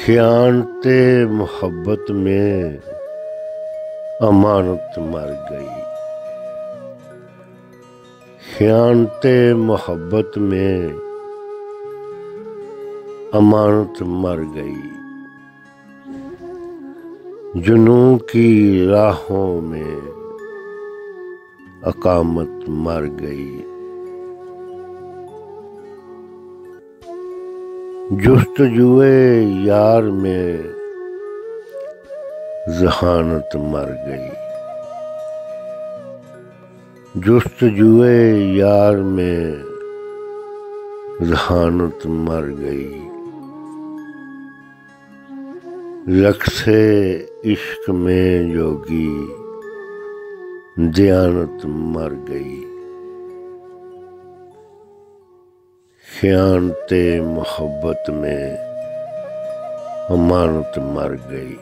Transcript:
ख़यानते मोहब्बत में अमानत मर गई। ख़यानते मोहब्बत में अमानत मर गई। जुनून की राहों में अकामत मर गई। जुस्तजुए यार में ज़हानत मर गई। जुस्तजुए यार में ज़हानत मर गई। रक्से इश्क में जोगी दयानत मर गई। ख़यानते मोहब्बत में अमानत मर गई।